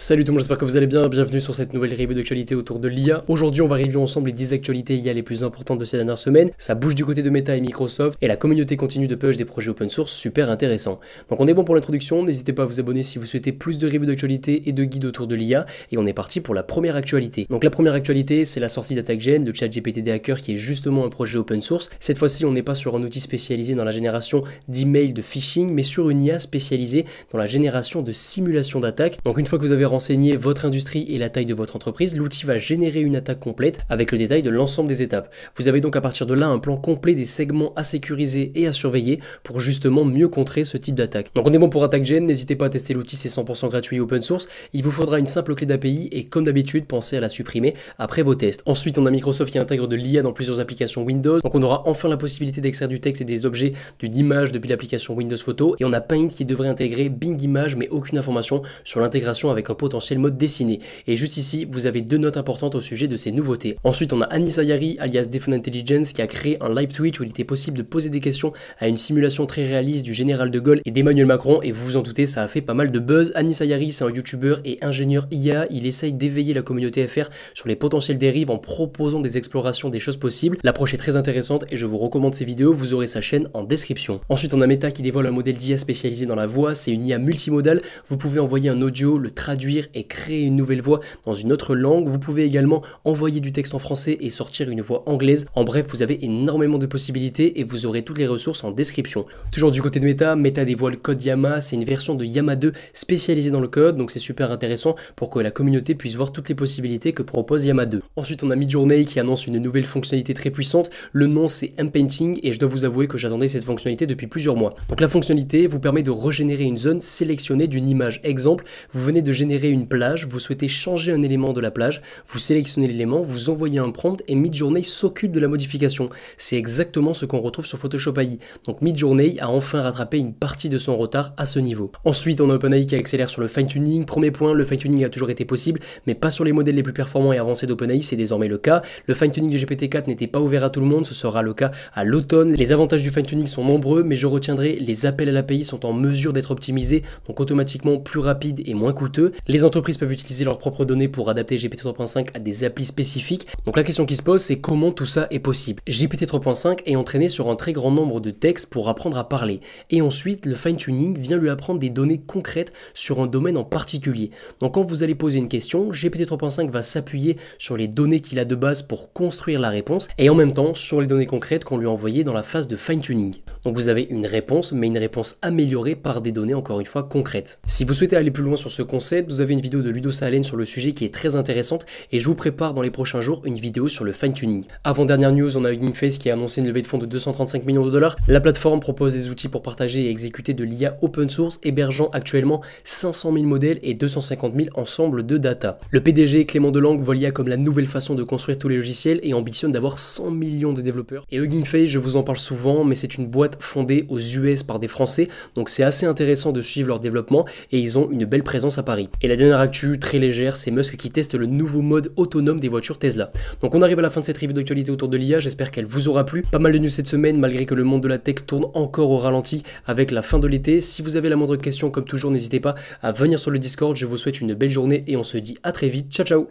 Salut tout le monde, j'espère que vous allez bien, bienvenue sur cette nouvelle review d'actualité autour de l'IA. Aujourd'hui on va review ensemble les 10 actualités IA les plus importantes de ces dernières semaines. Ça bouge du côté de Meta et Microsoft et la communauté continue de push des projets open source super intéressants. Donc on est bon pour l'introduction, n'hésitez pas à vous abonner si vous souhaitez plus de reviews d'actualité et de guides autour de l'IA. Et on est parti pour la première actualité. Donc la première actualité c'est la sortie d'AttackGen de ChatGPT des hackers qui est justement un projet open source. Cette fois-ci on n'est pas sur un outil spécialisé dans la génération d'emails de phishing mais sur une IA spécialisée dans la génération de simulations d'attaque. Donc une fois que vous avez renseigné votre industrie et la taille de votre entreprise, l'outil va générer une attaque complète avec le détail de l'ensemble des étapes. Vous avez donc à partir de là un plan complet des segments à sécuriser et à surveiller pour justement mieux contrer ce type d'attaque. Donc on est bon pour AttackGen, n'hésitez pas à tester l'outil, c'est 100% gratuit et open source. Il vous faudra une simple clé d'API et comme d'habitude, pensez à la supprimer après vos tests. Ensuite, on a Microsoft qui intègre de l'IA dans plusieurs applications Windows. Donc on aura enfin la possibilité d'extraire du texte et des objets d'une image depuis l'application Windows Photo. Et on a Paint qui devrait intégrer Bing Images mais aucune information sur l'intégration avec un potentiel mode dessiné. Et juste ici, vous avez deux notes importantes au sujet de ces nouveautés. Ensuite, on a Anis Ayari, alias Defend Intelligence, qui a créé un live Twitch où il était possible de poser des questions à une simulation très réaliste du général de Gaulle et d'Emmanuel Macron. Et vous vous en doutez, ça a fait pas mal de buzz. Anis Ayari, c'est un youtubeur et ingénieur IA. Il essaye d'éveiller la communauté FR sur les potentielles dérives en proposant des explorations des choses possibles. L'approche est très intéressante et je vous recommande ses vidéos. Vous aurez sa chaîne en description. Ensuite, on a Meta qui dévoile un modèle d'IA spécialisé dans la voix. C'est une IA multimodale. Vous pouvez envoyer un audio, le traduire et créer une nouvelle voix dans une autre langue. Vous pouvez également envoyer du texte en français et sortir une voix anglaise. En bref, vous avez énormément de possibilités et vous aurez toutes les ressources en description. Toujours du côté de Meta, Meta dévoile Code Llama. C'est une version de Llama 2 spécialisée dans le code, donc c'est super intéressant pour que la communauté puisse voir toutes les possibilités que propose Llama 2. Ensuite, on a Midjourney qui annonce une nouvelle fonctionnalité très puissante. Le nom c'est M-Painting et je dois vous avouer que j'attendais cette fonctionnalité depuis plusieurs mois. Donc la fonctionnalité vous permet de régénérer une zone sélectionnée d'une image. Exemple, vous venez de générer une plage, vous souhaitez changer un élément de la plage, vous sélectionnez l'élément, vous envoyez un prompt et Midjourney s'occupe de la modification. C'est exactement ce qu'on retrouve sur Photoshop AI. Donc Midjourney a enfin rattrapé une partie de son retard à ce niveau. Ensuite, on a OpenAI qui accélère sur le fine-tuning. Premier point, le fine-tuning a toujours été possible, mais pas sur les modèles les plus performants et avancés d'OpenAI, c'est désormais le cas. Le fine-tuning de GPT-4 n'était pas ouvert à tout le monde, ce sera le cas à l'automne. Les avantages du fine-tuning sont nombreux, mais je retiendrai les appels à l'API sont en mesure d'être optimisés, donc automatiquement plus rapides et moins coûteux. Les entreprises peuvent utiliser leurs propres données pour adapter GPT 3.5 à des applis spécifiques. Donc la question qui se pose, c'est comment tout ça est possible. GPT 3.5 est entraîné sur un très grand nombre de textes pour apprendre à parler. Et ensuite, le fine-tuning vient lui apprendre des données concrètes sur un domaine en particulier. Donc quand vous allez poser une question, GPT 3.5 va s'appuyer sur les données qu'il a de base pour construire la réponse et en même temps sur les données concrètes qu'on lui a envoyées dans la phase de fine-tuning. Donc vous avez une réponse, mais une réponse améliorée par des données encore une fois concrètes. Si vous souhaitez aller plus loin sur ce concept, vous avez une vidéo de Ludo Sahalen sur le sujet qui est très intéressante et je vous prépare dans les prochains jours une vidéo sur le fine-tuning. Avant dernière news, on a Hugging Face qui a annoncé une levée de fonds de 235 millions de dollars. La plateforme propose des outils pour partager et exécuter de l'IA open source, hébergeant actuellement 500 000 modèles et 250 000 ensembles de data. Le PDG Clément Delangue voit l'IA comme la nouvelle façon de construire tous les logiciels et ambitionne d'avoir 100 millions de développeurs. Et Hugging Face, je vous en parle souvent, mais c'est une boîte fondée aux US par des Français, donc c'est assez intéressant de suivre leur développement et ils ont une belle présence à Paris. Et la dernière actu très légère, c'est Musk qui teste le nouveau mode autonome des voitures Tesla. Donc on arrive à la fin de cette review d'actualité autour de l'IA, j'espère qu'elle vous aura plu. Pas mal de news cette semaine malgré que le monde de la tech tourne encore au ralenti avec la fin de l'été. Si vous avez la moindre question comme toujours, n'hésitez pas à venir sur le Discord. Je vous souhaite une belle journée et on se dit à très vite. Ciao ciao.